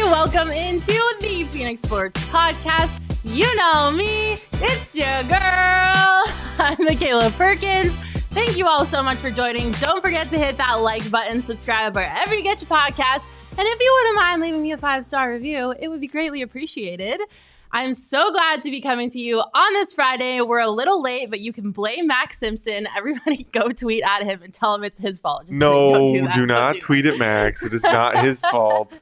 Welcome into the PHNX Sports Podcast. You know me, it's your girl. I'm Makayla Perkins. Thank you all so much for joining. Don't forget to hit that like button, subscribe wherever you get your podcasts. And if you wouldn't mind leaving me a 5-star review, it would be greatly appreciated. I'm so glad to be coming to you on this Friday. We're a little late, but you can blame Max Simpson. Everybody go tweet at him and tell him it's his fault. Just do not tweet at Max. It is not his fault.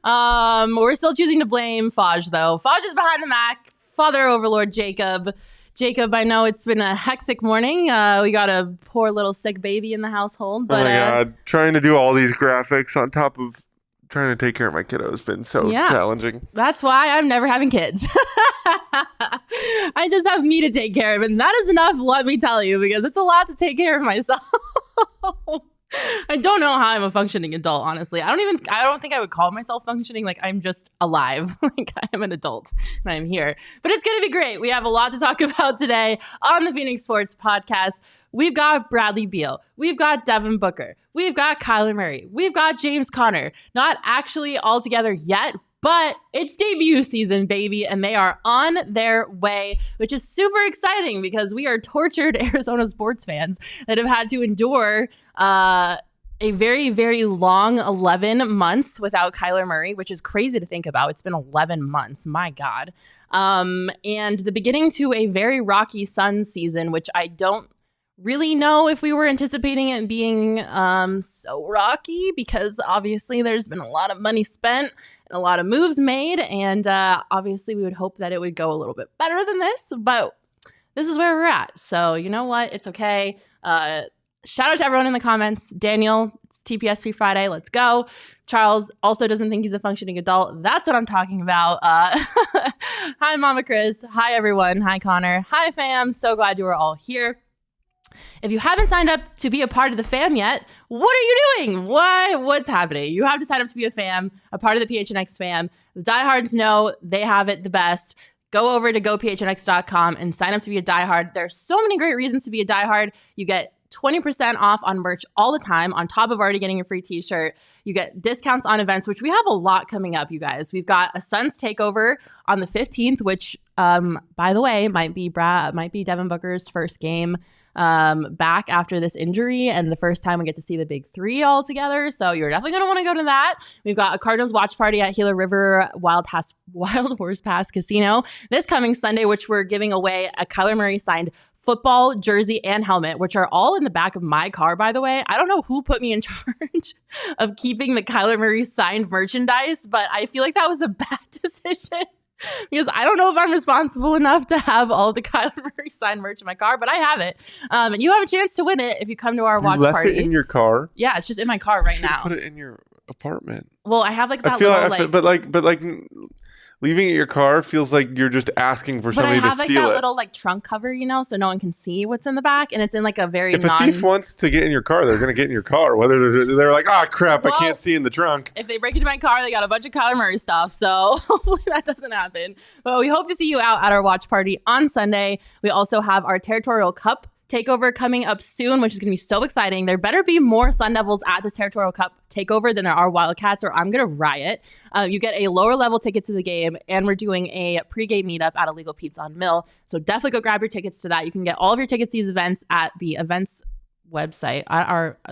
We're still choosing to blame Faj, though. Faj is behind the Mac. Father Overlord Jacob. Jacob, I know it's been a hectic morning. We got a poor little sick baby in the household. But, oh my God. Trying to do all these graphics on top of trying to take care of my kiddo has been so challenging. That's why I'm never having kids. I just have me to take care of, and that is enough, let me tell you, because it's a lot to take care of myself. I don't know how I'm a functioning adult, honestly. I don't think I would call myself functioning. Like, I'm just alive. Like, I am an adult and I'm here. But it's going to be great. We have a lot to talk about today on the PHNX Sports Podcast. We've got Bradley Beal. We've got Devin Booker. We've got Kyler Murray. We've got James Conner. Not actually all together yet, but it's debut season, baby, and they are on their way, which is super exciting because we are tortured Arizona sports fans that have had to endure a very, very long 11 months without Kyler Murray, which is crazy to think about. It's been 11 months. My God. And the beginning to a very rocky Suns season, which I don't really know if we were anticipating it being so rocky, because obviously there's been a lot of money spent and a lot of moves made, and obviously we would hope that it would go a little bit better than this, but this is where we're at. So you know what? It's okay. Shout out to everyone in the comments. Daniel, it's TPSP Friday. Let's go. Charles also doesn't think he's a functioning adult. That's what I'm talking about. Hi, Mama Chris. Hi, everyone. Hi, Connor. Hi, fam. So glad you are all here. If you haven't signed up to be a part of the fam yet, what are you doing? What's happening? You have to sign up to be a fam, a part of the PHNX fam. The diehards know they have it the best. Go over to gophnx.com and sign up to be a diehard. There are so many great reasons to be a diehard. You get 20% off on merch all the time, on top of already getting a free t-shirt. You get discounts on events, which we have a lot coming up, you guys. We've got a Suns takeover on the 15th, which, by the way, might be Devin Booker's first game back after this injury, and the first time we get to see the big three all together. So you're definitely going to want to go to that. We've got a Cardinals watch party at Gila River Wild Horse Pass Casino this coming Sunday, which we're giving away a Kyler Murray signed football, jersey, and helmet, which are all in the back of my car, by the way. I don't know who put me in charge of keeping the Kyler Murray signed merchandise, but I feel like that was a bad decision because I don't know if I'm responsible enough to have all the Kyler Murray signed merch in my car, but I have it. And you have a chance to win it if you come to our watch party. You left it in your car? Yeah, it's just in my car right now. Put it in your apartment. Well, I have like that but leaving it in your car feels like you're just asking for somebody to steal it. But I have like that little like trunk cover, so no one can see what's in the back, and it's in like a very If a thief wants to get in your car, they're going to get in your car. Whether they're like, crap, I can't see in the trunk. If they break into my car, they got a bunch of Kyler Murray stuff, so hopefully that doesn't happen. But we hope to see you out at our watch party on Sunday. We also have our Territorial Cup takeover coming up soon, which is going to be so exciting. There better be more Sun Devils at this Territorial Cup takeover than there are Wildcats, or I'm going to riot. You get a lower level ticket to the game, and we're doing a pregame meetup at Illegal Pizza on Mill. So definitely go grab your tickets to that. You can get all of your tickets to these events at the events website,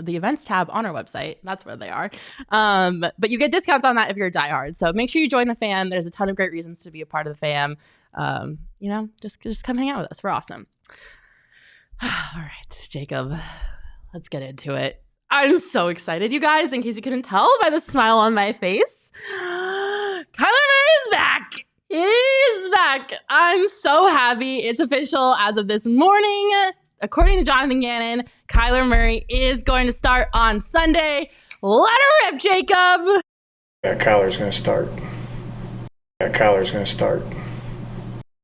the events tab on our website. That's where they are. But you get discounts on that if you're a diehard. So make sure you join the fam. There's a ton of great reasons to be a part of the fam. Just come hang out with us. We're awesome. All right, Jacob, let's get into it. I'm so excited, you guys, in case you couldn't tell by the smile on my face. Kyler Murray is back. He's back. I'm so happy. It's official as of this morning, according to Jonathan Gannon, Kyler Murray is going to start on Sunday. Let her rip, Jacob. Yeah, Kyler's going to start. Yeah, Kyler's going to start.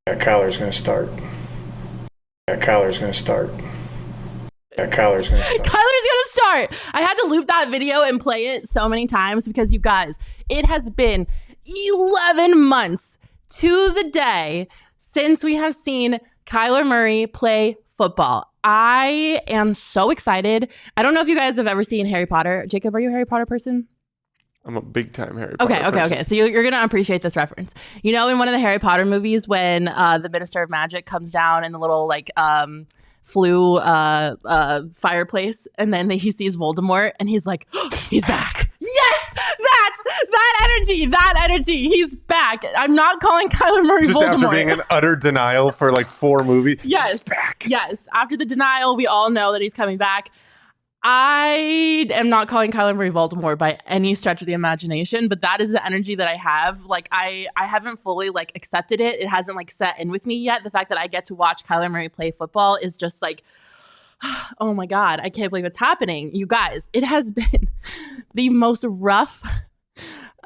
Yeah, Kyler's going to start. Yeah, Kyler's going to start. Yeah, Kyler's going to start. Kyler's going to start. I had to loop that video and play it so many times because, you guys, it has been 11 months to the day since we have seen Kyler Murray play football. I am so excited. I don't know if you guys have ever seen Harry Potter. Jacob, are you a Harry Potter person? I'm a big time Harry Potter person. Okay. So you're going to appreciate this reference. You know, in one of the Harry Potter movies when the Minister of Magic comes down in the little flue fireplace, and then he sees Voldemort and he's like, oh, he's back. Yes, that energy. He's back. I'm not calling Kyler Murray just Voldemort. After being in utter denial for like 4 movies. Yes, he's back. Yes. After the denial, we all know that he's coming back. I am not calling Kyler Murray Voldemort by any stretch of the imagination, but that is the energy that I have. Like, I haven't fully accepted it. It hasn't set in with me yet. The fact that I get to watch Kyler Murray play football is just oh my God, I can't believe it's happening. You guys, it has been the most rough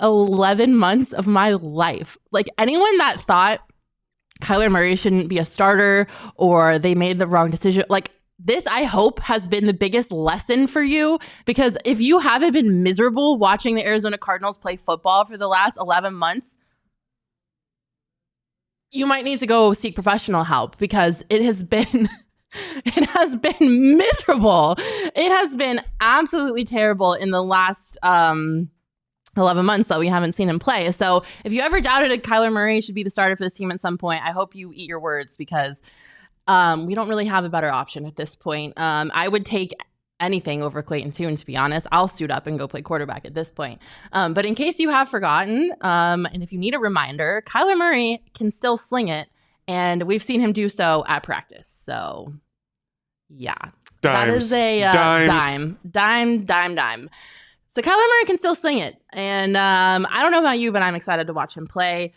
11 months of my life. Anyone that thought Kyler Murray shouldn't be a starter or they made the wrong decision, this, I hope, has been the biggest lesson for you, because if you haven't been miserable watching the Arizona Cardinals play football for the last 11 months, you might need to go seek professional help, because it has been miserable. It has been absolutely terrible in the last 11 months that we haven't seen him play. So if you ever doubted Kyler Murray should be the starter for this team at some point, I hope you eat your words, because we don't really have a better option at this point. I would take anything over Clayton Tune, to be honest. I'll suit up and go play quarterback at this point. But in case you have forgotten, and if you need a reminder, Kyler Murray can still sling it, and we've seen him do so at practice. So, yeah. Dimes. That is a dime. So Kyler Murray can still sling it. And I don't know about you, but I'm excited to watch him play.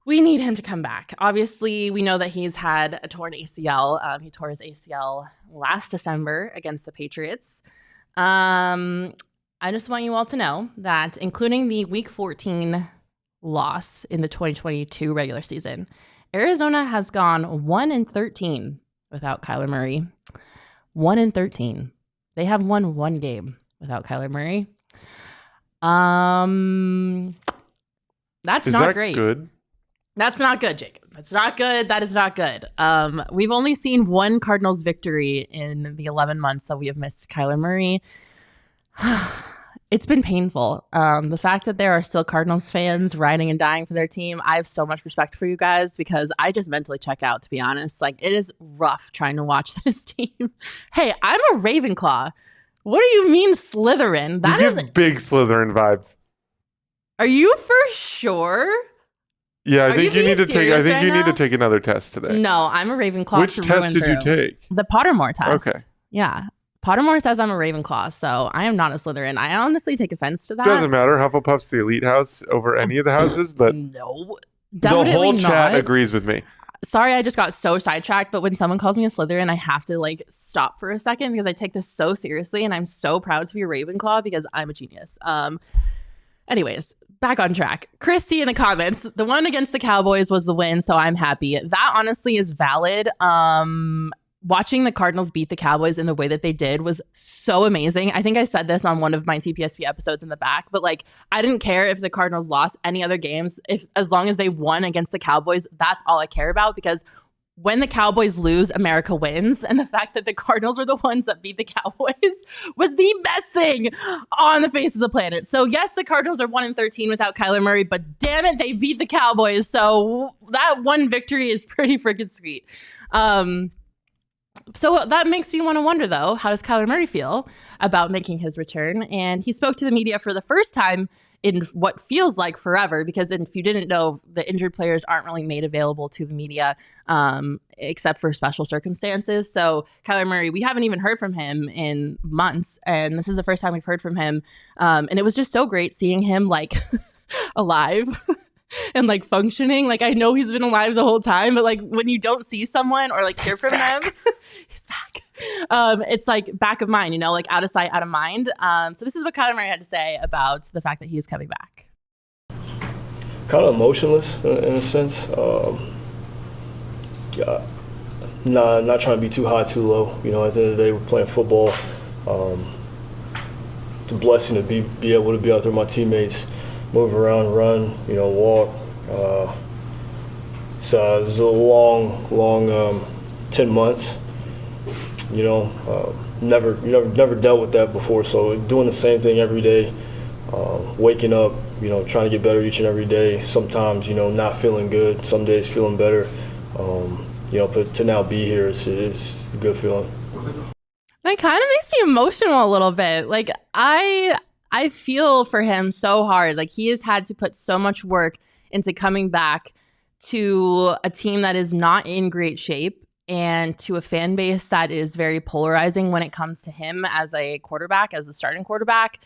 We need him to come back. Obviously, we know that he's had a torn ACL. He tore his ACL last December against the Patriots. I just want you all to know that, including the Week 14 loss in the 2022 regular season, Arizona has gone 1-13 without Kyler Murray. 1-13. They have won 1 game without Kyler Murray. That's not great. Good? That's not good, Jacob. That's not good. That is not good. We've only seen 1 Cardinals victory in the 11 months that we have missed Kyler Murray. It's been painful. The fact that there are still Cardinals fans riding and dying for their team, I have so much respect for you guys, because I just mentally check out, to be honest. It is rough trying to watch this team. Hey, I'm a Ravenclaw. What do you mean Slytherin? That is big Slytherin vibes. Are you for sure? Yeah, I think you need to take. I think you need to take another test today. No, I'm a Ravenclaw. Which test did you take? The Pottermore test. Okay. Yeah, Pottermore says I'm a Ravenclaw, so I am not a Slytherin. I honestly take offense to that. Doesn't matter. Hufflepuff's the elite house over any of the houses, but no, the whole chat agrees with me. Sorry, I just got so sidetracked, but when someone calls me a Slytherin, I have to stop for a second, because I take this so seriously, and I'm so proud to be a Ravenclaw because I'm a genius. Anyways, back on track. Christy in the comments, the one against the Cowboys was the win, so I'm happy. That honestly is valid. Watching the Cardinals beat the Cowboys in the way that they did was so amazing. I think I said this on one of my TPSP episodes in the back, but I didn't care if the Cardinals lost any other games. As long as they won against the Cowboys, that's all I care about, because when the Cowboys lose, America wins. And the fact that the Cardinals were the ones that beat the Cowboys was the best thing on the face of the planet. So yes, the Cardinals are 1-13 without Kyler Murray, but damn it, they beat the Cowboys. So that one victory is pretty freaking sweet. So that makes me want to wonder, though, how does Kyler Murray feel about making his return? And he spoke to the media for the first time in what feels like forever, because if you didn't know, the injured players aren't really made available to the media except for special circumstances. So Kyler Murray, we haven't even heard from him in months, and this is the first time we've heard from him. And it was just so great seeing him alive. and like functioning. Like I know he's been alive the whole time, but like when you don't see someone or like hear from them, he's back. It's like back of mind, you know, like out of sight, out of mind. So this is what Kyler Murray had to say about the fact that he is coming back. Kind of emotionless in a sense. Not trying to be too high, too low. You know, at the end of the day, we're playing football. It's a blessing to be able to be out there with my teammates, move around, run, you know, walk. So it was a long 10 months. You know, never dealt with that before. So doing the same thing every day, waking up, you know, trying to get better each and every day. Sometimes, you know, not feeling good. Some days feeling better. You know, but to now be here, it's a good feeling. It kind of makes me emotional a little bit. Like I feel for him so hard. Like he has had to put so much work into coming back to a team that is not in great shape and to a fan base that is very polarizing when it comes to him as a quarterback, as a starting quarterback.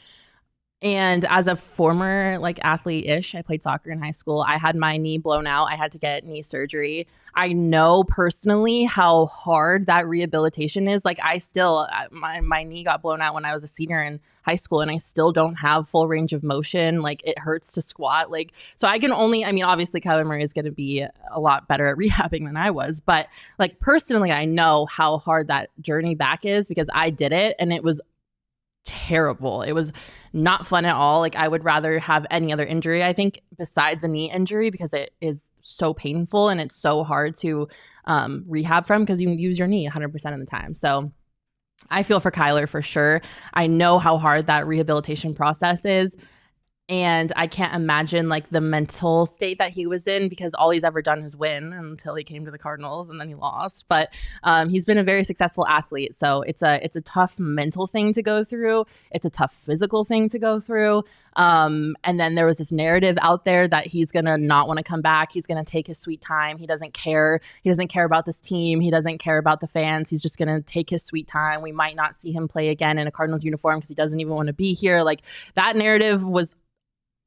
And as a former like athlete-ish, I played soccer in high school. I had my knee blown out. I had to get knee surgery. I know personally how hard that rehabilitation is. Like I still, my knee got blown out when I was a senior in high school and I still don't have full range of motion. Like it hurts to squat. Like, so I can only, I mean, obviously Kyler Murray is going to be a lot better at rehabbing than I was, but like personally, I know how hard that journey back is because I did it and it was terrible. It was not fun at all. Like I would rather have any other injury, I think, besides a knee injury because it is so painful and it's so hard to rehab from because you use your knee 100% of the time. So I feel for Kyler for sure. I know how hard that rehabilitation process is. And I can't imagine like the mental state that he was in because all he's ever done is win until he came to the Cardinals and then he lost. But he's been a very successful athlete. So it's a tough mental thing to go through. It's a tough physical thing to go through. And then there was this narrative out there that he's going to not want to come back. He's going to take his sweet time. He doesn't care. He doesn't care about this team. He doesn't care about the fans. He's just going to take his sweet time. We might not see him play again in a Cardinals uniform because he doesn't even want to be here. Like that narrative was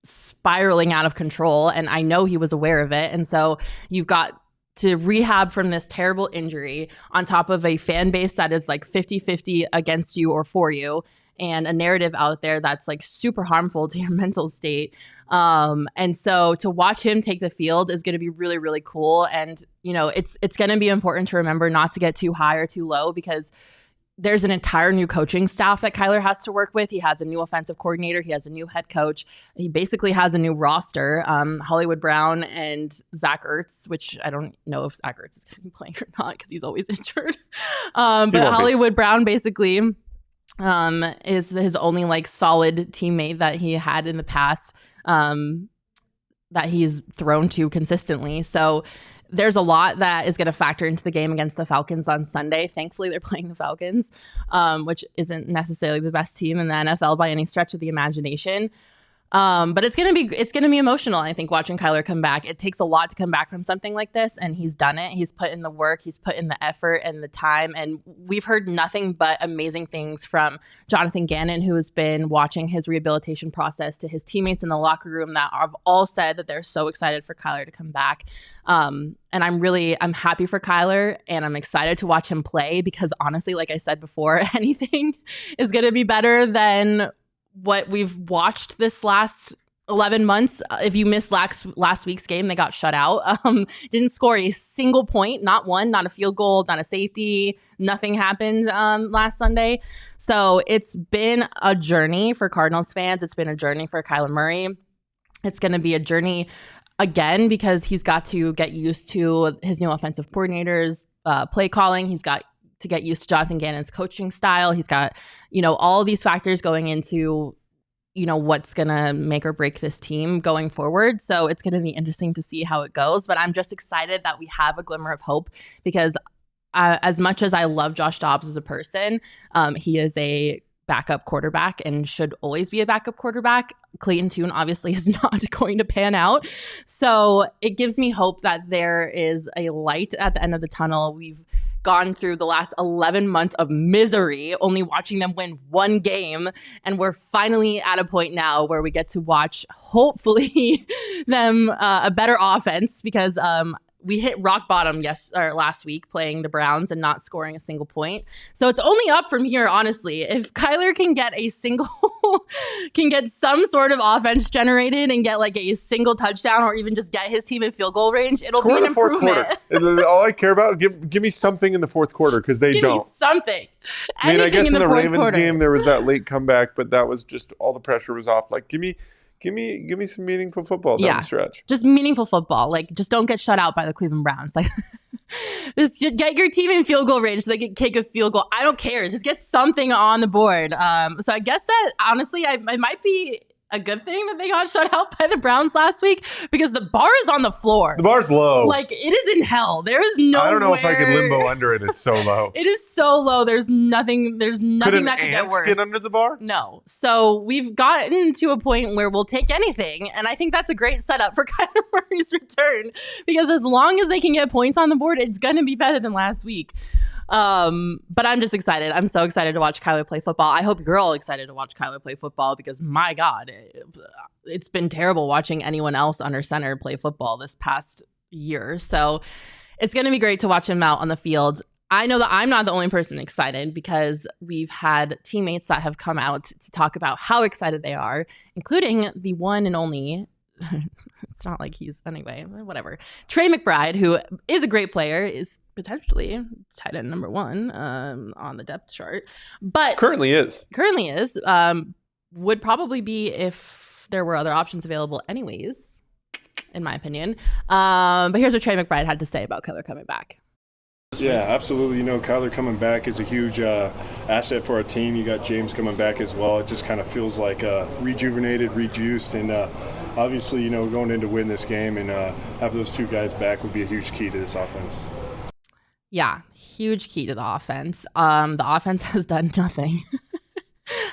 spiraling out of control and I know he was aware of it. And so you've got to rehab from this terrible injury on top of a fan base that is like 50-50 against you or for you and a narrative out there that's like super harmful to your mental state. And so to watch him take the field is going to be really, really cool. And, you know, it's going to be important to remember not to get too high or too low because there's an entire new coaching staff that Kyler has to work with. He has a new offensive coordinator. He has a new head coach. He basically has a new roster. Hollywood Brown and Zach Ertz, which I don't know if Zach Ertz is going to be playing or not because he's always injured. But Hollywood Brown basically is his only like solid teammate that he had in the past that he's thrown to consistently. So there's a lot that is going to factor into the game against the Falcons on Sunday. Thankfully, they're playing the Falcons, which isn't necessarily the best team in the NFL by any stretch of the imagination. But it's gonna be emotional. I think watching Kyler come back, it takes a lot to come back from something like this, and he's done it. He's put in the work, he's put in the effort and the time, and we've heard nothing but amazing things from Jonathan Gannon, who has been watching his rehabilitation process, to his teammates in the locker room that have all said that they're so excited for Kyler to come back. And I'm happy for Kyler, and I'm excited to watch him play because honestly, like I said before, anything is going to be better than what we've watched this last 11 months. If you missed last week's game, they got shut out. Didn't score a single point, not one, not a field goal, not a safety. Nothing happened last Sunday. So it's been a journey for Cardinals fans. It's been a journey for Kyler Murray. It's going to be a journey again because he's got to get used to his new offensive coordinators, play calling. He's got to get used to Jonathan Gannon's coaching style. He's got, all these factors going into, what's going to make or break this team going forward. So it's going to be interesting to see how it goes. But I'm just excited that we have a glimmer of hope because as much as I love Josh Dobbs as a person, he is a backup quarterback and should always be a backup quarterback. Clayton Tune obviously is not going to pan out. So it gives me hope that there is a light at the end of the tunnel. We've gone through the last 11 months of misery, only watching them win one game. And we're finally at a point now where we get to watch, hopefully, them a better offense because we hit rock bottom last week playing the Browns and not scoring a single point. So it's only up from here, honestly. If Kyler can get some sort of offense generated and get like a single touchdown or even just get his team in field goal range, it'll be an improvement. All I care about, give me something in the fourth quarter because they don't. Give me something. I mean, I guess in the Ravens quarter. game there was that late comeback, but that was just all the pressure was off. Like, give me some meaningful football down the stretch. Just meaningful football. Like, just don't get shut out by the Cleveland Browns. Like, just get your team in field goal range so they can kick a field goal. I don't care. Just get something on the board. So I guess that, honestly, it might be a good thing that they got shut out by the Browns last week because the bar is on the floor. The bar's low. Like, it is in hell. There is no. I don't know if I could limbo under it. It's so low. It is so low. There's nothing that could get worse. Get under the bar? No. So we've gotten to a point where we'll take anything, and I think that's a great setup for Kyler Murray's return because as long as they can get points on the board, it's going to be better than last week. But I'm just excited. I'm so excited to watch Kyler play football. I hope you're all excited to watch Kyler play football because my God, it's been terrible watching anyone else under center play football this past year. So it's going to be great to watch him out on the field. I know that I'm not the only person excited because we've had teammates that have come out to talk about how excited they are, including the one and only it's not like he's anyway, whatever. Trey McBride, who is a great player, is potentially tight end number 1 on the depth chart, but currently is. Would probably be if there were other options available anyways, in my opinion. But here's what Trey McBride had to say about Kyler coming back. Yeah, absolutely. Kyler coming back is a huge asset for our team. You got James coming back as well. It just kind of feels like rejuvenated, rejuiced, and obviously, going in to win this game and have those two guys back would be a huge key to this offense. Yeah, huge key to the offense. The offense has done nothing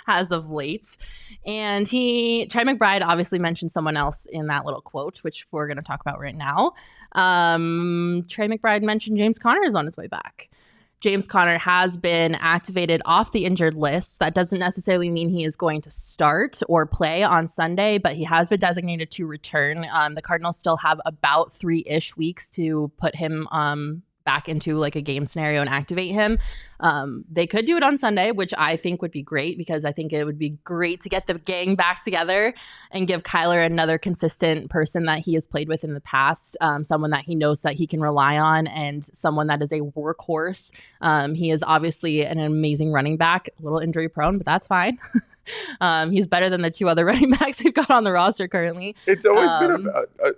as of late. And Trey McBride obviously mentioned someone else in that little quote, which we're going to talk about right now. Trey McBride mentioned James Conner is on his way back. James Conner has been activated off the injured list. That doesn't necessarily mean he is going to start or play on Sunday, but he has been designated to return. The Cardinals still have about 3-ish weeks to put him back into like a game scenario and activate him. They could do it on Sunday, which I think would be great because I think it would be great to get the gang back together and give Kyler another consistent person that he has played with in the past, someone that he knows that he can rely on and someone that is a workhorse. He is obviously an amazing running back, a little injury prone, but that's fine. He's better than the 2 other running backs we've got on the roster currently. It's always been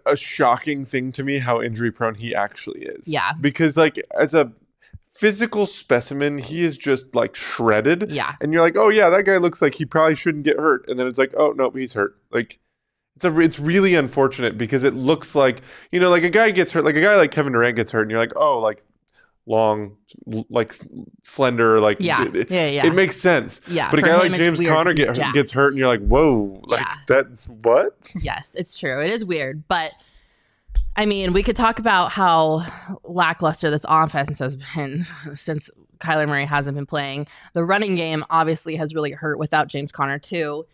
a shocking thing to me how injury prone he actually is. Yeah. Because like as a physical specimen, he is just like shredded. Yeah. And you're like, oh yeah, that guy looks like he probably shouldn't get hurt. And then it's like, oh no, he's hurt. Like it's really unfortunate because it looks like, like a guy gets hurt, like a guy like Kevin Durant gets hurt and you're like, oh, like long, like slender, like it makes sense. Yeah, but a guy like James Conner gets hurt, and you're like, whoa, like that's what? Yes, it's true. It is weird, but I mean, we could talk about how lackluster this offense has been since Kyler Murray hasn't been playing. The running game obviously has really hurt without James Conner too.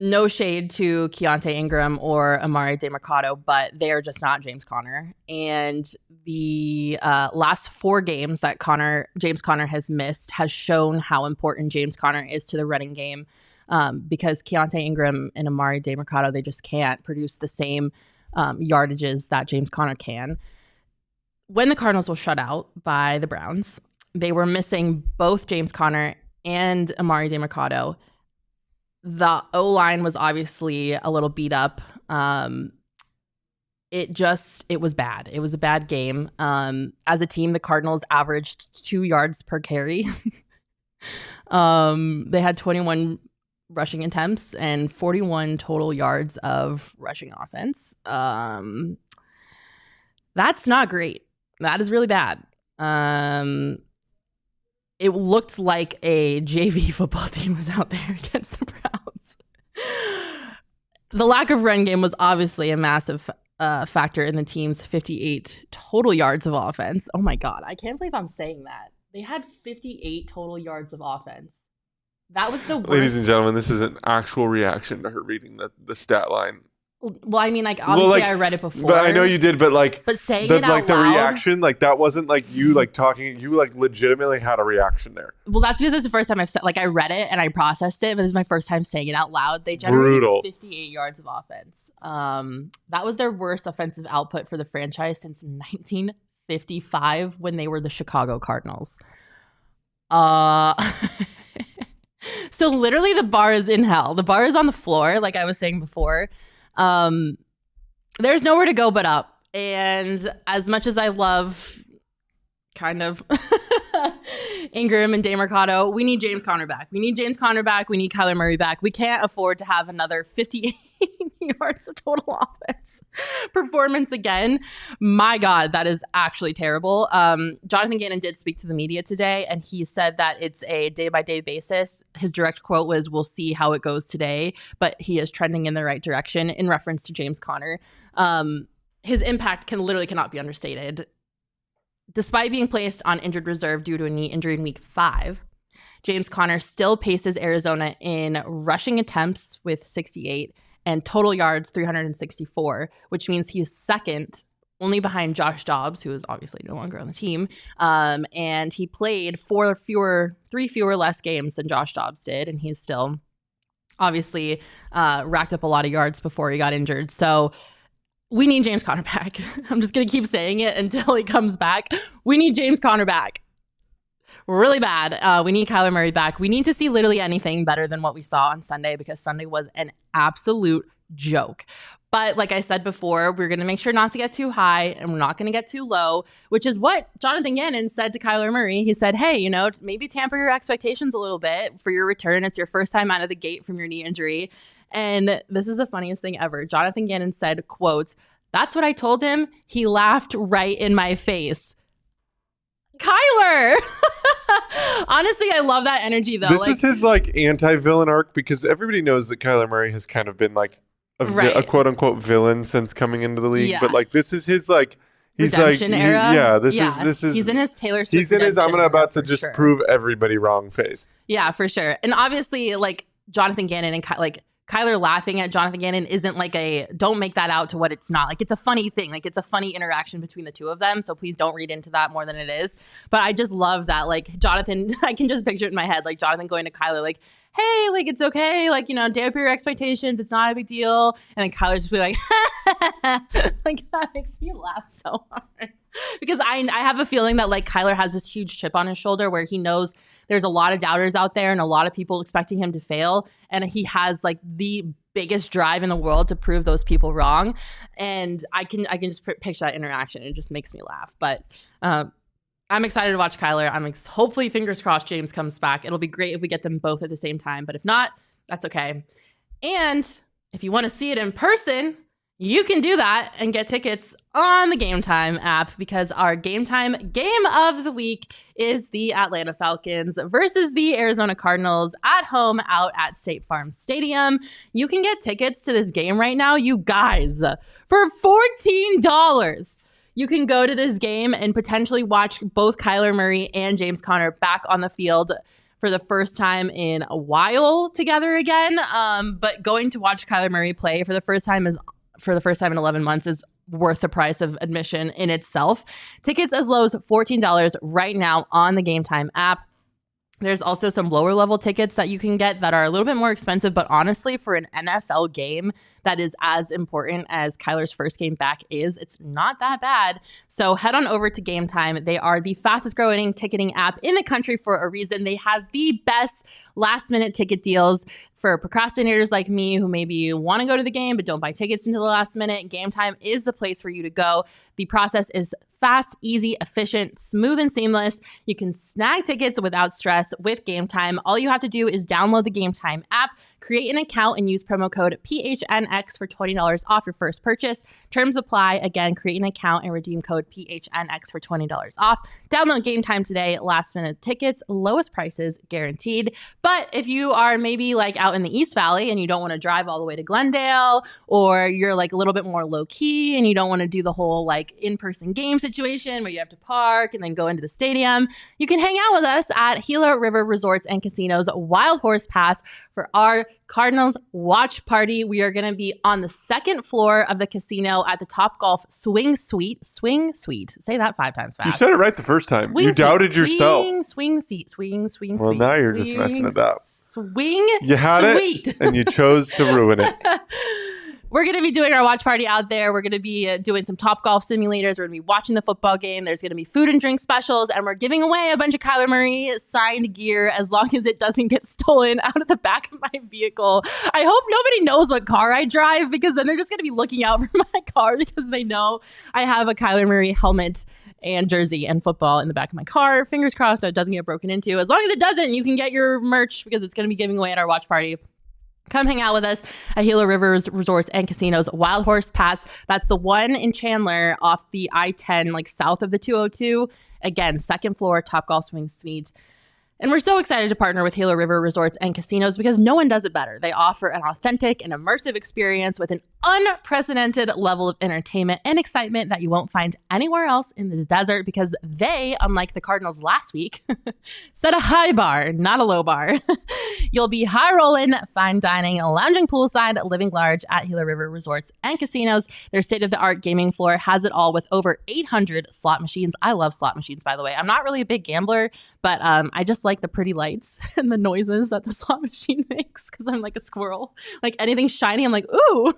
No shade to Keontae Ingram or Amari DeMarcado, but they are just not James Conner. And the last 4 games that James Conner has missed has shown how important James Conner is to the running game because Keontae Ingram and Amari DeMarcado, they just can't produce the same yardages that James Conner can. When the Cardinals were shut out by the Browns, they were missing both James Conner and Amari DeMarcado. The O-line was obviously a little beat up. It was bad. It was a bad game. As a team, the Cardinals averaged 2 yards per carry. They had 21 rushing attempts and 41 total yards of rushing offense. That's not great. That is really bad. It looked like a JV football team was out there against the Browns. The lack of run game was obviously a massive factor in the team's 58 total yards of offense. Oh my God, I can't believe I'm saying that. They had 58 total yards of offense. That was the worst. Ladies and gentlemen, this is an actual reaction to her reading the stat line. Well, I mean, like, obviously I read it before. But I know you did, but like, but saying it out like the loud, reaction, like that wasn't like you like talking, you like legitimately had a reaction there. Well, that's because it's the first time I've said, like, I read it and I processed it, but this is my first time saying it out loud. They generated 58 yards of offense. That was their worst offensive output for the franchise since 1955 when they were the Chicago Cardinals. So literally the bar is in hell. The bar is on the floor, like I was saying before. There's nowhere to go but up. And as much as I love kind of Ingram and DeMarcado, we need James Conner back. We need James Conner back. We need Kyler Murray back. We can't afford to have another 58 yards of total offense performance again. My God, that is actually terrible. Jonathan Gannon did speak to the media today, and he said that it's a day-by-day basis. His direct quote was, "We'll see how it goes today," but he is trending in the right direction in reference to James Conner. His impact cannot be understated. Despite being placed on injured reserve due to a knee injury in week 5, James Conner still paces Arizona in rushing attempts with 68 and total yards 364, which means he's second only behind Josh Dobbs, who is obviously no longer on the team. And he played 3 fewer less games than Josh Dobbs did, and he's still obviously racked up a lot of yards before he got injured. So we need James Conner back. I'm just going to keep saying it until he comes back. We need James Conner back. Really bad. We need Kyler Murray back. We need to see literally anything better than what we saw on Sunday, because Sunday was an absolute joke. But like I said before, we're going to make sure not to get too high and we're not going to get too low, which is what Jonathan Gannon said to Kyler Murray. He said, hey, maybe tamper your expectations a little bit for your return. It's your first time out of the gate from your knee injury. And this is the funniest thing ever. Jonathan Gannon said, quote, "That's what I told him. He laughed right in my face." Kyler! Honestly, I love that energy, though. This is his like anti-villain arc, because everybody knows that Kyler Murray has kind of been like a quote-unquote villain since coming into the league. Yeah. But like this is his like he's redemption like era. This is he's in his Taylor Swift. He's in his about to just prove everybody wrong phase. Yeah, for sure. And obviously, like Jonathan Gannon and Kyler laughing at Jonathan Gannon isn't like don't make that out to what it's not. Like, it's a funny thing. Like, it's a funny interaction between the two of them. So please don't read into that more than it is. But I just love that, like, Jonathan, I can just picture it in my head, like Jonathan going to Kyler, like, hey, like, it's okay. Like, damper your expectations. It's not a big deal. And then Kyler's just be like, like, that makes me laugh so hard. Because I have a feeling that, like, Kyler has this huge chip on his shoulder where he knows there's a lot of doubters out there and a lot of people expecting him to fail. And he has, like, the biggest drive in the world to prove those people wrong. And I can just picture that interaction. It just makes me laugh. But I'm excited to watch Kyler. Hopefully, fingers crossed, James comes back. It'll be great if we get them both at the same time. But if not, that's okay. And if you want to see it in person, you can do that and get tickets on the Game Time app, because our Game Time game of the week is the Atlanta Falcons versus the Arizona Cardinals at home out at State Farm Stadium. You can get tickets to this game right now, you guys, for $14. You can go to this game and potentially watch both Kyler Murray and James Conner back on the field for the first time in a while together again. But going to watch Kyler Murray play for the first time in 11 months is worth the price of admission in itself. Tickets as low as $14 right now on the Game Time app. There's also some lower level tickets that you can get that are a little bit more expensive, but honestly, for an NFL game that is as important as Kyler's first game back is, it's not that bad. So head on over to Game Time. They are the fastest growing ticketing app in the country for a reason. They have the best last minute ticket deals for procrastinators like me who maybe want to go to the game but don't buy tickets until the last minute. Game Time is the place for you to go. The process is fast, easy, efficient, smooth, and seamless. You can snag tickets without stress with Game Time. All you have to do is download the Game Time app, Create an account and use promo code PHNX for $20 off your first purchase. Terms apply. Again, create an account and redeem code PHNX for $20 off. Download Game Time today. Last minute tickets, lowest prices guaranteed. But if you are maybe like out in the East Valley and you don't want to drive all the way to Glendale, or you're like a little bit more low key and you don't want to do the whole like in-person game situation where you have to park and then go into the stadium, you can hang out with us at Gila River Resorts and Casinos Wild Horse Pass for our Cardinals watch party. We are going to be on the second floor of the casino at the Top Golf Swing Suite. Swing Suite. Say that 5 times fast. You said it right the first time. Swing you doubted suite. yourself. Swing seat. Swing suite. Well, now you're just messing it up. Swing You had suite. it, and you chose to ruin it. We're going to be doing our watch party out there. We're going to be doing some Top Golf simulators. We're going to be watching the football game. There's going to be food and drink specials. And we're giving away a bunch of Kyler Murray signed gear as long as it doesn't get stolen out of the back of my vehicle. I hope nobody knows what car I drive, because then they're just going to be looking out for my car because they know I have a Kyler Murray helmet and jersey and football in the back of my car. Fingers crossed it doesn't get broken into. As long as it doesn't, you can get your merch because it's going to be giving away at our watch party. Come hang out with us at Gila Rivers Resorts and Casinos Wild Horse Pass. That's the one in Chandler off the I-10, like south of the 202. Again, second floor, Top Golf Swing Suite. And we're so excited to partner with Gila River Resorts and Casinos because no one does it better. They offer an authentic and immersive experience with an unprecedented level of entertainment and excitement that you won't find anywhere else in this desert, because they, unlike the Cardinals last week, set a high bar, not a low bar. You'll be high rolling, fine dining, lounging poolside, living large at Gila River Resorts and Casinos. Their state-of-the-art gaming floor has it all with over 800 slot machines. I love slot machines, by the way. I'm not really a big gambler, but I just like the pretty lights and the noises that the slot machine makes because I'm like a squirrel. Like anything shiny, I'm like, ooh.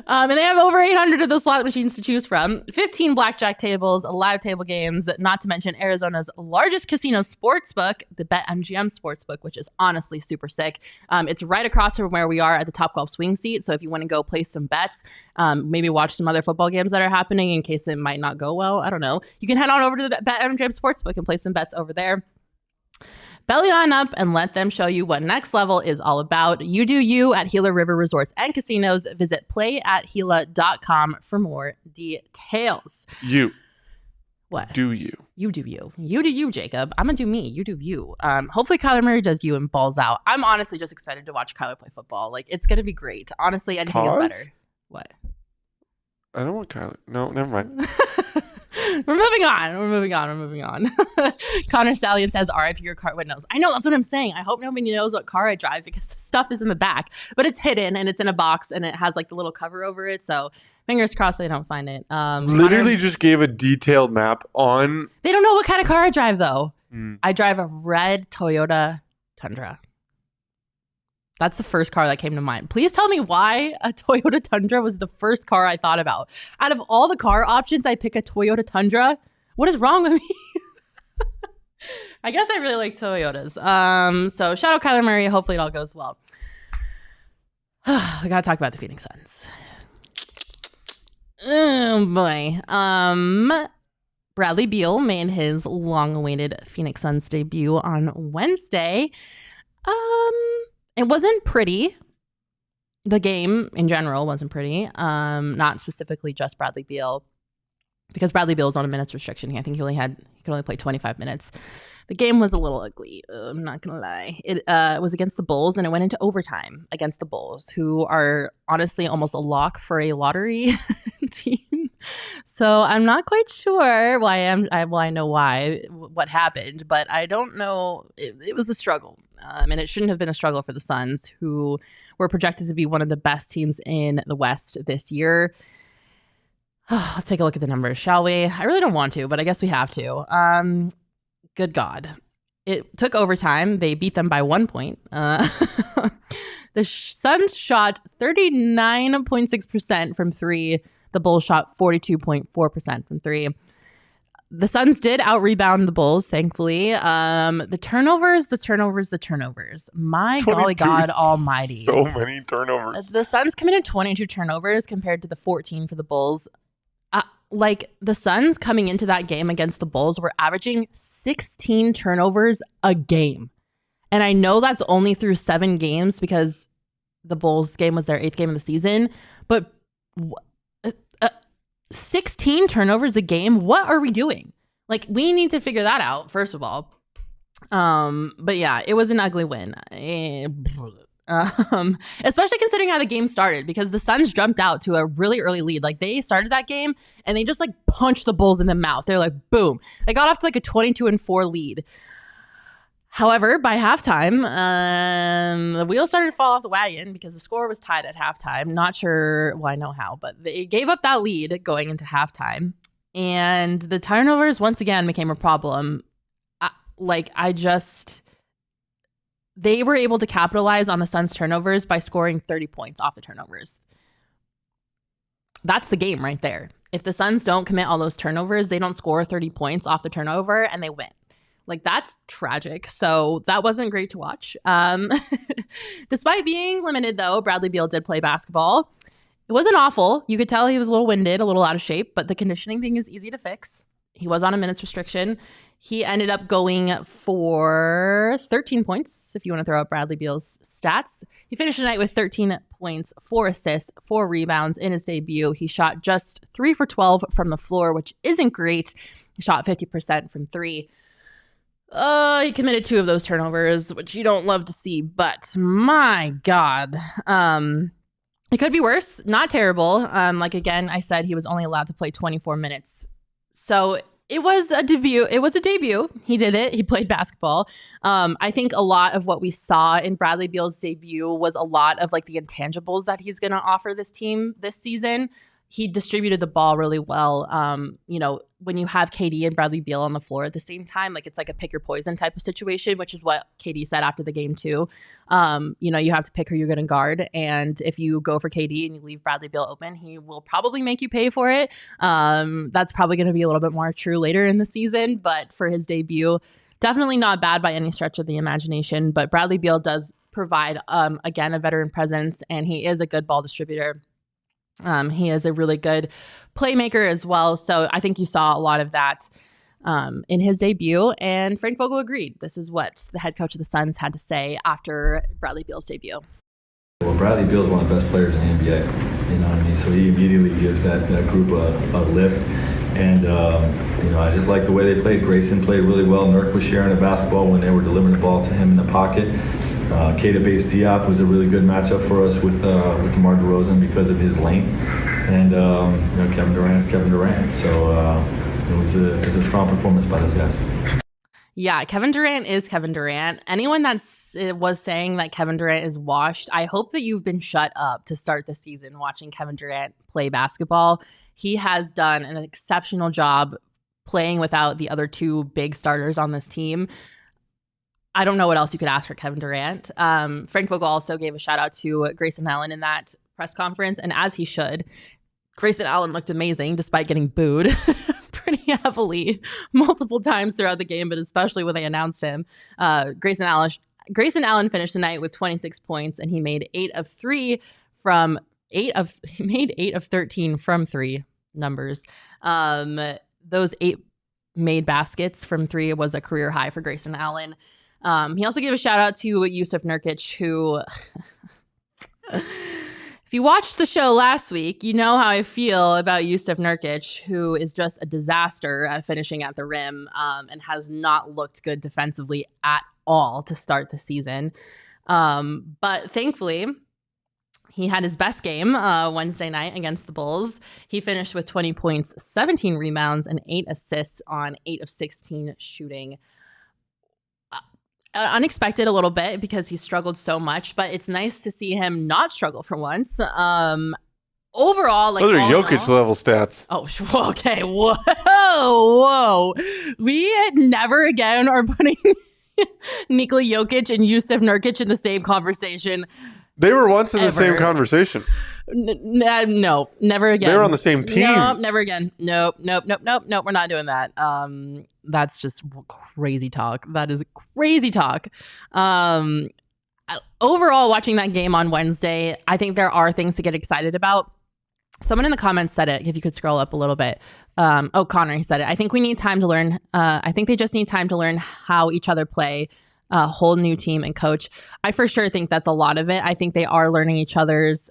And they have over 800 of the slot machines to choose from, 15 blackjack tables, live table games, not to mention Arizona's largest casino sportsbook, the BetMGM Sportsbook, which is honestly super sick. It's right across from where we are at the Top Golf Swing Seat. So if you want to go place some bets, maybe watch some other football games that are happening in case it might not go well, I don't know, you can head on over to the BetMGM Sportsbook and place some bets over there. Belly on up and let them show you what next level is all about. You do you at Gila River Resorts and Casinos. Visit playatgila.com for more details. You. What? Do you. You do you. You do you, Jacob. I'm going to do me. You do you. Hopefully Kyler Murray does you and balls out. I'm honestly just excited to watch Kyler play football. Like, it's going to be great. Honestly, anything is better. What? I don't want Kyler. No, never mind. We're moving on. Connor Stallion says, RIP your car windows. I know, that's what I'm saying. I hope nobody knows what car I drive because the stuff is in the back, but it's hidden and it's in a box and it has like the little cover over it. So fingers crossed they don't find it. Literally just gave a detailed map on. They don't know what kind of car I drive though. I drive a red Toyota Tundra. That's the first car that came to mind. Please tell me why a Toyota Tundra was the first car I thought about. Out of all the car options, I pick a Toyota Tundra. What is wrong with me? I guess I really like Toyotas. So shout out Kyler Murray. Hopefully it all goes well. We got to talk about the Phoenix Suns. Oh, boy. Bradley Beal made his long-awaited Phoenix Suns debut on Wednesday. It wasn't pretty. The game in general wasn't pretty. Not specifically just Bradley Beal, because Bradley Beal is on a minutes restriction. I think he could only play 25 minutes. The game was a little ugly. I'm not gonna lie. It was against the Bulls, and it went into overtime against the Bulls, who are honestly almost a lock for a lottery team. So I'm not quite sure why I know what happened, but I don't know. It was a struggle. And it shouldn't have been a struggle for the Suns, who were projected to be one of the best teams in the West this year. Let's take a look at the numbers, shall we? I really don't want to, but I guess we have to. Good God. It took overtime. They beat them by 1 point. The Suns shot 39.6% from three. The Bulls shot 42.4% from three. The Suns did out-rebound the Bulls, thankfully. The turnovers. My golly God almighty. So many turnovers. The Suns committed 22 turnovers compared to the 14 for the Bulls. The Suns coming into that game against the Bulls were averaging 16 turnovers a game. And I know that's only through 7 games because the Bulls game was their 8th game of the season. But 16 turnovers a game? What are we doing? Like, we need to figure that out, first of all. But yeah, it was an ugly win. Especially considering how the game started, because the Suns jumped out to a really early lead. Like, they started that game and they just like punched the Bulls in the mouth. They're like, boom. They got off to like a 22-4 lead. However, by halftime, the wheels started to fall off the wagon because the score was tied at halftime. Not sure, well, I know how, but they gave up that lead going into halftime. And the turnovers once again became a problem. They were able to capitalize on the Suns' turnovers by scoring 30 points off the turnovers. That's the game right there. If the Suns don't commit all those turnovers, they don't score 30 points off the turnover and they win. Like, that's tragic. So that wasn't great to watch. Despite being limited, though, Bradley Beal did play basketball. It wasn't awful. You could tell he was a little winded, a little out of shape, but the conditioning thing is easy to fix. He was on a minutes restriction. He ended up going for 13 points, if you want to throw out Bradley Beal's stats. He finished the night with 13 points, 4 assists, 4 rebounds in his debut. He shot just 3 for 12 from the floor, which isn't great. He shot 50% from 3. He committed 2 of those turnovers, which you don't love to see, but my God. It could be worse. Not terrible. Again, I said he was only allowed to play 24 minutes. So it was a debut. He did it. He played basketball. I think a lot of what we saw in Bradley Beal's debut was a lot of like the intangibles that he's going to offer this team this season. He distributed the ball really well. When you have KD and Bradley Beal on the floor at the same time, like, it's like a pick your poison type of situation, which is what KD said after the game too. You have to pick who you're going to guard. And if you go for KD and you leave Bradley Beal open, he will probably make you pay for it. That's probably going to be a little bit more true later in the season. But for his debut, definitely not bad by any stretch of the imagination. But Bradley Beal does provide, again, a veteran presence, and he is a good ball distributor. He is a really good playmaker as well. So I think you saw a lot of that in his debut. And Frank Vogel agreed. This is what the head coach of the Suns had to say after Bradley Beal's debut. Well, Bradley Beal is one of the best players in the NBA. You know what I mean? So he immediately gives that group a lift. And, I just like the way they played. Grayson played really well. Nurk was sharing the basketball when they were delivering the ball to him in the pocket. Keita Bates-Diop was a really good matchup for us with DeMar DeRozan because of his length. And, Kevin Durant's Kevin Durant. So it was a strong performance by those guys. Yeah, Kevin Durant is Kevin Durant. Anyone that was saying that Kevin Durant is washed, I hope that you've been shut up to start the season watching Kevin Durant play basketball. He has done an exceptional job playing without the other 2 big starters on this team. I don't know what else you could ask for Kevin Durant. Frank Vogel also gave a shout out to Grayson Allen in that press conference, and as he should. Grayson Allen looked amazing despite getting booed pretty heavily multiple times throughout the game, but especially when they announced him. Grayson Allen finished the night with 26 points, and he made 8 of 13 from 3 numbers. Those 8 made baskets from 3 was a career high for Grayson Allen. He also gave a shout out to Jusuf Nurkic, who if you watched the show last week, you know how I feel about Jusuf Nurkic, who is just a disaster at finishing at the rim, and has not looked good defensively at all to start the season. But thankfully, he had his best game Wednesday night against the Bulls. He finished with 20 points, 17 rebounds, and 8 assists on 8 of 16 shooting. Unexpected a little bit because he struggled so much, but it's nice to see him not struggle for once. Overall, like, those are Jokic level stats. Oh, okay. Whoa. We never again are putting Nikola Jokic and Jusuf Nurkic in the same conversation. They were once in the same conversation. No, never again. They were on the same team. No, never again. Nope. We're not doing that. That's just crazy talk. That is crazy talk. Overall, watching that game on Wednesday, I think there are things to get excited about. Someone in the comments said it. If you could scroll up a little bit. Connor, he said it. I think we need time to learn. I think they just need time to learn how each other play. a whole new team and coach. I for sure think that's a lot of it. I think they are learning each other's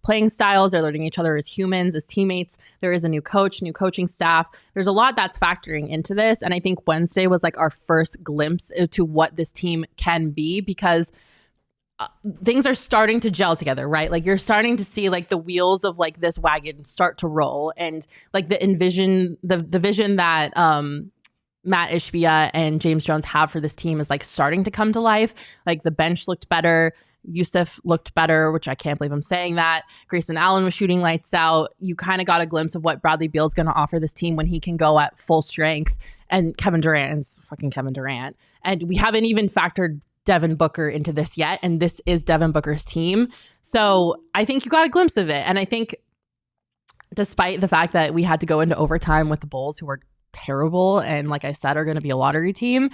playing styles. They're learning each other as humans, as teammates. There is a new coach, new coaching staff. There's a lot that's factoring into this. And I think Wednesday was like our first glimpse into what this team can be, because things are starting to gel together, right? Like you're starting to see like the wheels of like this wagon start to roll, and like the vision that Matt Ishbia and James Jones have for this team is like starting to come to life. Like the bench looked better. Yusuf looked better, which I can't believe I'm saying that. Grayson Allen was shooting lights out. You kind of got a glimpse of what Bradley Beal is going to offer this team when he can go at full strength. And Kevin Durant is fucking Kevin Durant. And we haven't even factored Devin Booker into this yet, and this is Devin Booker's team. So I think you got a glimpse of it. And I think despite the fact that we had to go into overtime with the Bulls, who were terrible and like I said are going to be a lottery team,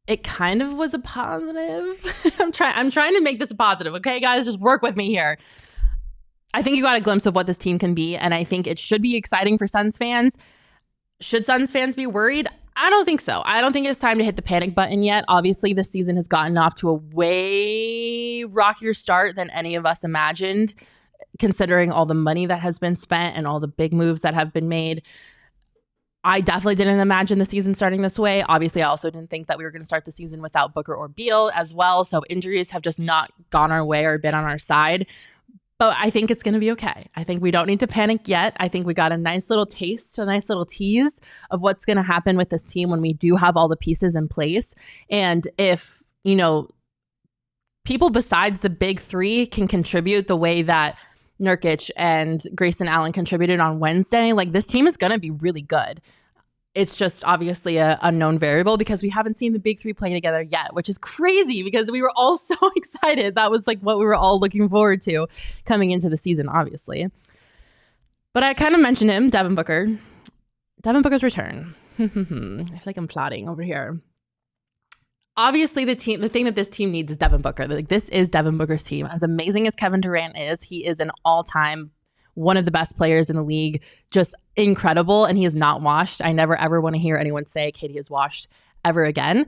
it kind of was a positive. I'm trying to make this a positive. Okay, guys, just work with me here. I think you got a glimpse of what this team can be, and I think it should be exciting for Suns fans. Should Suns fans be worried? I don't think so. I don't think it's time to hit the panic button yet. Obviously, this season has gotten off to a way rockier start than any of us imagined, considering all the money that has been spent and all the big moves that have been made. I definitely didn't imagine the season starting this way. Obviously, I also didn't think that we were going to start the season without Booker or Beal as well. So injuries have just not gone our way or been on our side. But I think it's going to be okay. I think we don't need to panic yet. I think we got a nice little taste, a nice little tease of what's going to happen with this team when we do have all the pieces in place. And if, you know, people besides the big three can contribute the way that Nurkic and Grayson Allen contributed on Wednesday, like this team is going to be really good. It's just obviously a unknown variable because we haven't seen the big three play together yet, which is crazy because we were all so excited. That was like what we were all looking forward to coming into the season, obviously. But I kind of mentioned him, Devin Booker. Devin Booker's return. I feel like I'm plotting over here. Obviously, the thing that this team needs is Devin Booker. Like this is Devin Booker's team. As amazing as Kevin Durant is, he is an all-time one of the best players in the league, just incredible, and he is not washed. I never ever want to hear anyone say KD is washed ever again.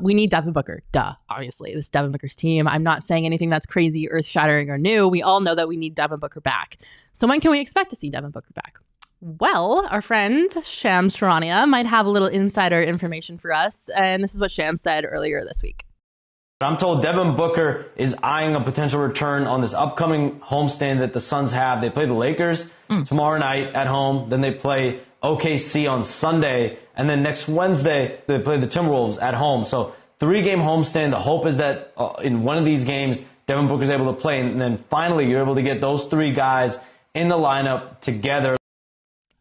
We need Devin Booker. Duh, obviously. This is Devin Booker's team. I'm not saying anything that's crazy, earth-shattering, or new. We all know that we need Devin Booker back. So when can we expect to see Devin Booker back? Well, our friend Shams Charania might have a little insider information for us, and this is what Shams said earlier this week. I'm told Devin Booker is eyeing a potential return on this upcoming homestand that the Suns have. They play the Lakers tomorrow night at home. Then they play OKC on Sunday. And then next Wednesday, they play the Timberwolves at home. So 3-game homestand. The hope is that in one of these games, Devin Booker is able to play. And then finally, you're able to get those 3 guys in the lineup together.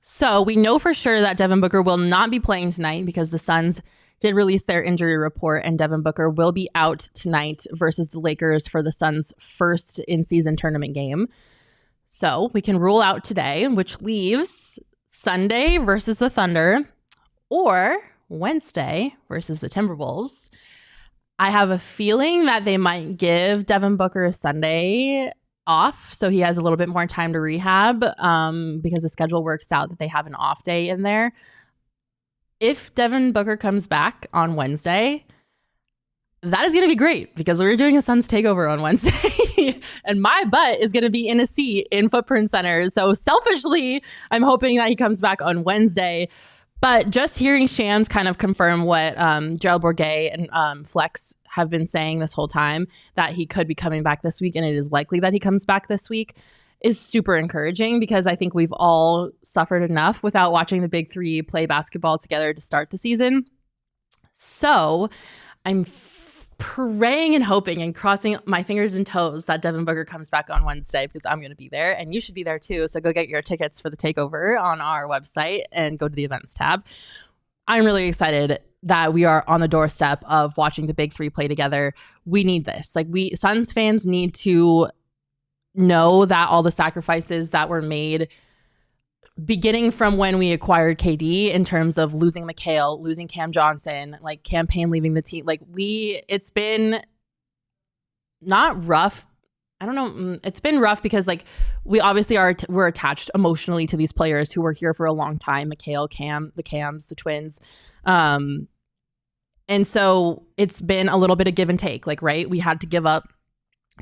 So we know for sure that Devin Booker will not be playing tonight because the Suns did release their injury report, and Devin Booker will be out tonight versus the Lakers for the Suns' first in-season tournament game. So we can rule out today, which leaves Sunday versus the Thunder or Wednesday versus the Timberwolves. I have a feeling that they might give Devin Booker Sunday off so he has a little bit more time to rehab because the schedule works out that they have an off day in there. If Devin Booker comes back on Wednesday, that is going to be great because we're doing a Suns takeover on Wednesday and my butt is going to be in a seat in Footprint Center. So selfishly, I'm hoping that he comes back on Wednesday. But just hearing Shams kind of confirm what Gerald Bourguet and Flex have been saying this whole time, that he could be coming back this week and it is likely that he comes back this week, is super encouraging because I think we've all suffered enough without watching the big three play basketball together to start the season. So I'm praying and hoping and crossing my fingers and toes that Devin Booker comes back on Wednesday because I'm going to be there and you should be there too. So go get your tickets for the takeover on our website and go to the events tab. I'm really excited that we are on the doorstep of watching the big three play together. We need this. Like Suns fans need to know that all the sacrifices that were made beginning from when we acquired KD in terms of losing Makayla, losing Cam Johnson, like campaign leaving the team, like it's been not rough. I don't know. It's been rough because like we obviously we're attached emotionally to these players who were here for a long time. Makayla, Cam, the Cams, the twins. And so it's been a little bit of give and take, like, right? We had to give up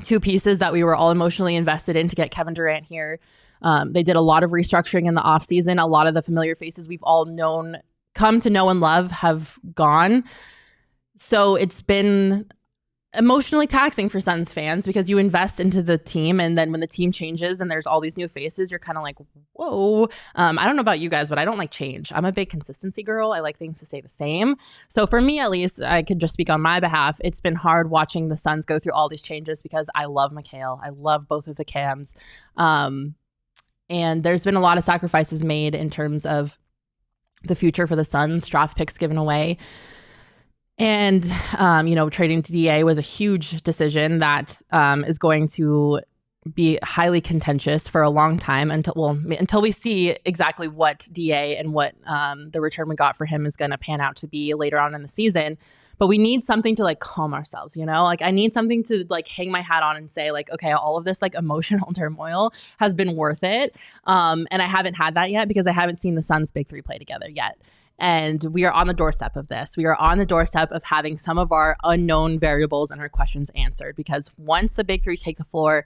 2 pieces that we were all emotionally invested in to get Kevin Durant here. They did a lot of restructuring in the offseason. A lot of the familiar faces we've all come to know and love have gone. So it's been emotionally taxing for Suns fans because you invest into the team, and then when the team changes and there's all these new faces, you're kind of like, whoa. I don't know about you guys, but I don't like change. I'm a big consistency girl. I like things to stay the same. So for me, at least, I could just speak on my behalf. It's been hard watching the Suns go through all these changes because I love Makayla. I love both of the Cams. And there's been a lot of sacrifices made in terms of the future for the Suns, draft picks given away. And, trading to DA was a huge decision that is going to be highly contentious for a long time until we see exactly what DA and what the return we got for him is going to pan out to be later on in the season. But we need something to like calm ourselves, like I need something to like hang my hat on and say like, okay, all of this like emotional turmoil has been worth it. And I haven't had that yet because I haven't seen the Suns big 3 play together yet. And we are on the doorstep of this. We are on the doorstep of having some of our unknown variables and our questions answered, because once the big 3 take the floor,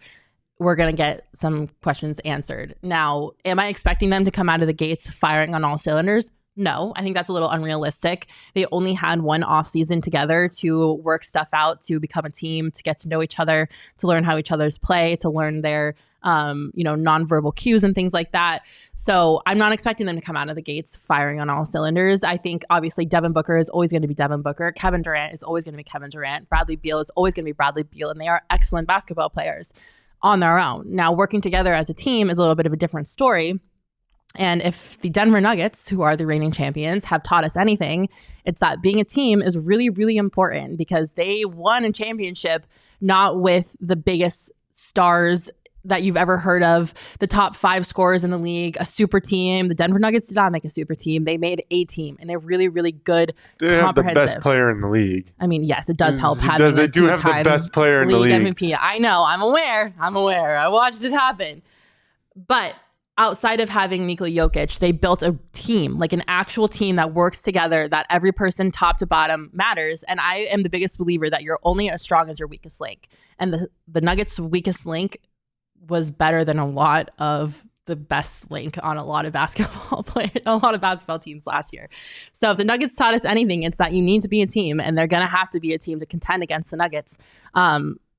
we're going to get some questions answered. Now, am I expecting them to come out of the gates firing on all cylinders? No, I think that's a little unrealistic. They only had 1 off season together to work stuff out, to become a team, to get to know each other, to learn how each other's play, to learn their nonverbal cues and things like that. So I'm not expecting them to come out of the gates firing on all cylinders. I think obviously Devin Booker is always going to be Devin Booker. Kevin Durant is always going to be Kevin Durant. Bradley Beal is always going to be Bradley Beal. And they are excellent basketball players on their own. Now, working together as a team is a little bit of a different story. And if the Denver Nuggets, who are the reigning champions, have taught us anything, it's that being a team is really, really important, because they won a championship not with the biggest stars that you've ever heard of, the top 5 scorers in the league, a super team. The Denver Nuggets did not make a super team. They made a team, and they're really, really good. They have the best player in the league. I mean, yes, it does help They do have the best player in the league. MVP. I know. I'm aware. I watched it happen. But outside of having Nikola Jokic, they built a team, like an actual team that works together, that every person top to bottom matters. And I am the biggest believer that you're only as strong as your weakest link. And the Nuggets' weakest link was better than a lot of the best link on a lot of basketball teams last year. So if the Nuggets taught us anything, it's that you need to be a team, and they're going to have to be a team to contend against the Nuggets.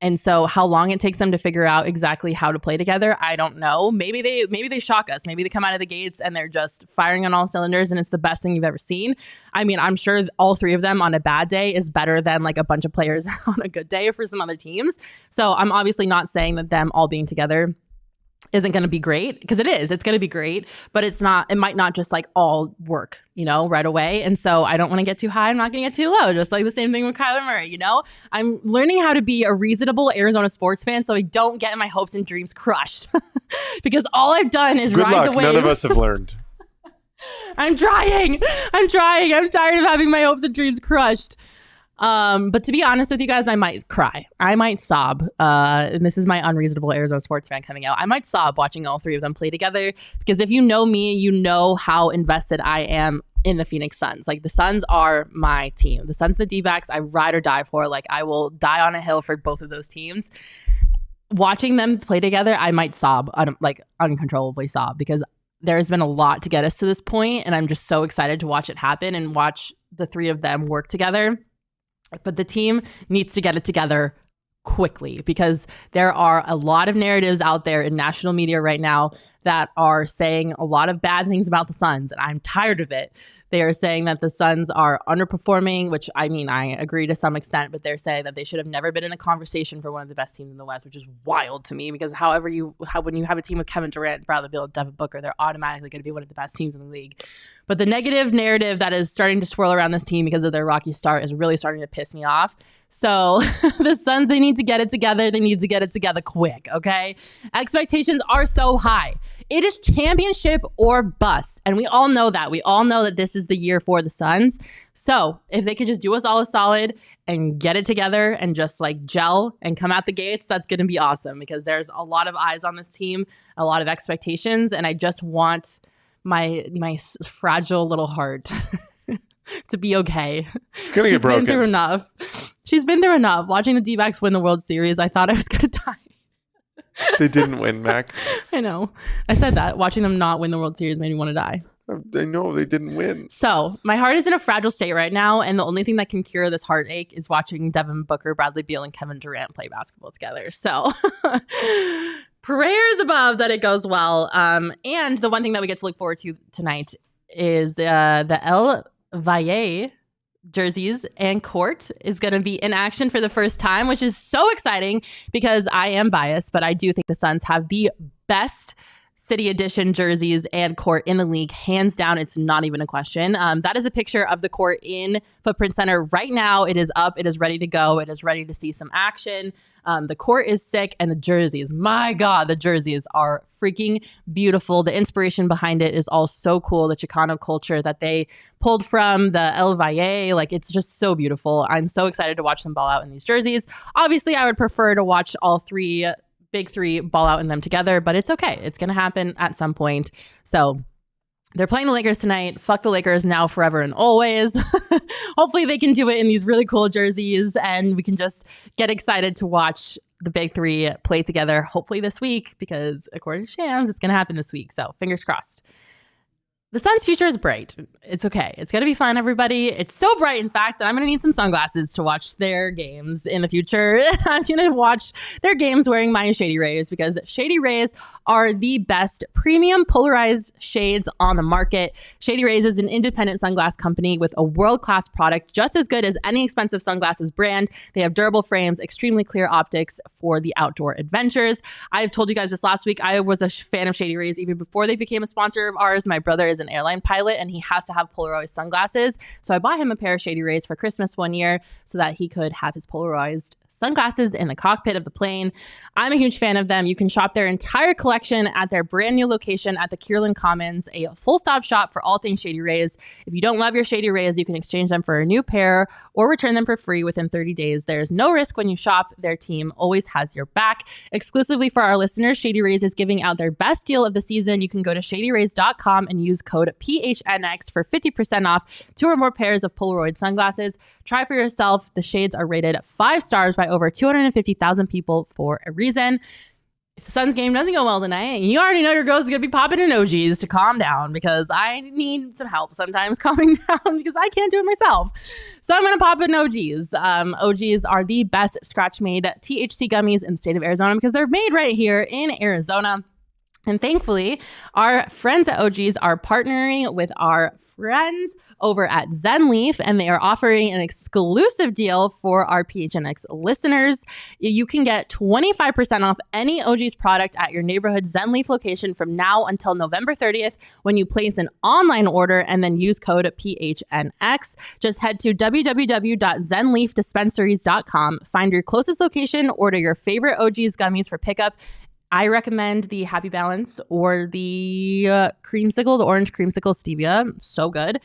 And so how long it takes them to figure out exactly how to play together, I don't know. Maybe they shock us. Maybe they come out of the gates and they're just firing on all cylinders and it's the best thing you've ever seen. I mean, I'm sure all 3 of them on a bad day is better than like a bunch of players on a good day for some other teams. So I'm obviously not saying that them all being together isn't going to be great, because it's going to be great, but it might not just like all work, right away. And so I don't want to get too high. I'm not going to get too low. Just like the same thing with Kyler Murray, I'm learning how to be a reasonable Arizona sports fan so I don't get my hopes and dreams crushed, because all I've done is ride the wave. None of us have learned. I'm trying. I'm tired of having my hopes and dreams crushed. But to be honest with you guys, I might cry. I might sob. And this is my unreasonable Arizona sports fan coming out. I might sob watching all 3 of them play together, because if you know me, you know how invested I am in the Phoenix Suns. Like, the Suns are my team. The Suns, the D-backs, I ride or die for. Like, I will die on a hill for both of those teams. Watching them play together, I might sob, uncontrollably sob, because there's been a lot to get us to this point, and I'm just so excited to watch it happen and watch the 3 of them work together. But the team needs to get it together quickly, because there are a lot of narratives out there in national media right now that are saying a lot of bad things about the Suns, and I'm tired of it. They are saying that the Suns are underperforming, which I mean, I agree to some extent, but they're saying that they should have never been in the conversation for one of the best teams in the West, which is wild to me, because when you have a team with Kevin Durant, Bradley Beal, and Devin Booker, they're automatically going to be one of the best teams in the league. But the negative narrative that is starting to swirl around this team because of their rocky start is really starting to piss me off. So the Suns, they need to get it together. They need to get it together quick, okay? Expectations are so high. It is championship or bust. And we all know that. We all know that this is the year for the Suns. So if they could just do us all a solid and get it together and just like gel and come out the gates, that's going to be awesome, because there's a lot of eyes on this team, a lot of expectations, and I just want my fragile little heart to be okay. It's going to get broken. She's been through enough. She's been through enough. Watching the D-backs win the World Series, I thought I was going to die. They didn't win, Mac. I know. I said that. Watching them not win the World Series made me want to die. I know they didn't win. So my heart is in a fragile state right now, and the only thing that can cure this heartache is watching Devin Booker, Bradley Beal, and Kevin Durant play basketball together. So prayers above that it goes well. And the one thing that we get to look forward to tonight is the El Valle jerseys and court is going to be in action for the first time, which is so exciting because I am biased, but I do think the Suns have the best City Edition jerseys and court in the league. Hands down, it's not even a question. That is a picture of the court in Footprint Center right now. It is up. It is ready to go. It is ready to see some action. The court is sick, and the jerseys, my God, the jerseys are freaking beautiful. The inspiration behind it is all so cool. The Chicano culture that they pulled from the El Valle, like it's just so beautiful. I'm so excited to watch them ball out in these jerseys. Obviously, I would prefer to watch all three big three ball out in them together, but it's okay. It's going to happen at some point. So they're playing the Lakers tonight. Fuck the Lakers now, forever, and always. Hopefully they can do it in these really cool jerseys, and we can just get excited to watch the big three play together, hopefully this week, because according to Shams, it's going to happen this week. So fingers crossed. The Suns' future is bright. It's okay. It's going to be fine, everybody. It's so bright, in fact, that I'm going to need some sunglasses to watch their games in the future. I'm going to watch their games wearing my Shady Rays because Shady Rays are the best premium polarized shades on the market. Shady Rays is an independent sunglass company with a world-class product just as good as any expensive sunglasses brand. They have durable frames, extremely clear optics for the outdoor adventures. I've told you guys this last week. I was a fan of Shady Rays even before they became a sponsor of ours. My brother is an airline pilot and he has to have polarized sunglasses. So I bought him a pair of Shady Rays for Christmas one year so that he could have his polarized sunglasses in the cockpit of the plane. I'm a huge fan of them. You can shop their entire collection at their brand new location at the Kierland Commons, a full stop shop for all things Shady Rays. If you don't love your Shady Rays, you can exchange them for a new pair or return them for free within 30 days. There's no risk when you shop. Their team always has your back. Exclusively for our listeners, Shady Rays is giving out their best deal of the season. You can go to shadyrays.com and use code PHNX for 50% off 2 or more pairs of Polaroid sunglasses. Try for yourself. The shades are rated 5 stars by over 250,000 people for a reason. If the Suns game doesn't go well tonight, you already know your girls are going to be popping emojis to calm down because I need some help sometimes calming down because I can't do it myself. So I'm going to pop emojis. OGs are the best scratch-made THC gummies in the state of Arizona because they're made right here in Arizona. And thankfully, our friends at OGs are partnering with our friends over at ZenLeaf, and they are offering an exclusive deal for our PHNX listeners. You can get 25% off any OG's product at your neighborhood ZenLeaf location from now until November 30th when you place an online order and then use code PHNX. Just head to www.zenleafdispensaries.com, find your closest location, order your favorite OG's gummies for pickup. I recommend the Happy Balance or the creamsicle, the orange creamsicle stevia. So good.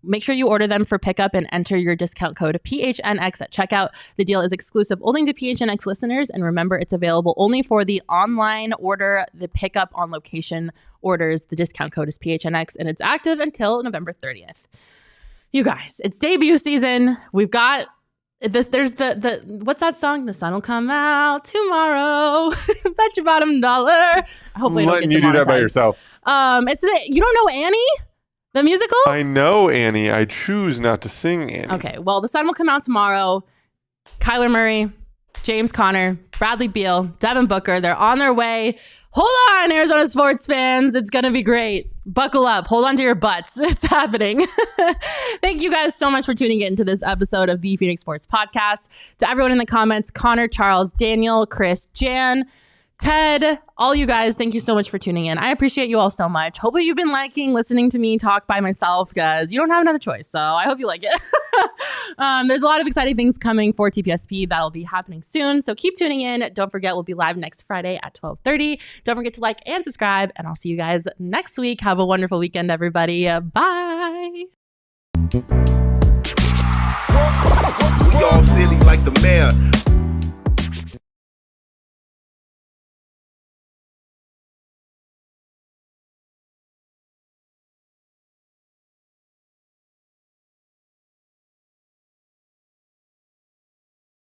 Make sure you order them for pickup and enter your discount code PHNX at checkout. The deal is exclusive only to PHNX listeners. And remember, it's available only for the online order, the pickup on location orders. The discount code is PHNX and it's active until November 30th. You guys, it's debut season. We've got this, there's the what's that song? The sun will come out tomorrow. Bet your bottom dollar. Hopefully, I'm letting you do that by yourself. It's you don't know Annie, the musical? I know Annie. I choose not to sing Annie. Okay, well, the sun will come out tomorrow. Kyler Murray, James Conner, Bradley Beal, Devin Booker. They're on their way. Hold on, Arizona sports fans. It's going to be great. Buckle up. Hold on to your butts. It's happening. Thank you guys so much for tuning in to this episode of the PHNX Sports Podcast. To everyone in the comments, Connor, Charles, Daniel, Chris, Jan, Ted, all you guys, thank you so much for tuning in. I appreciate you all so much. Hopefully you've been listening to me talk by myself because you don't have another choice. So I hope you like it. There's a lot of exciting things coming for TPSP that'll be happening soon. So keep tuning in. Don't forget, we'll be live next Friday at 12:30. Don't forget to like and subscribe. And I'll see you guys next week. Have a wonderful weekend, everybody. Bye. We all silly like the mayor.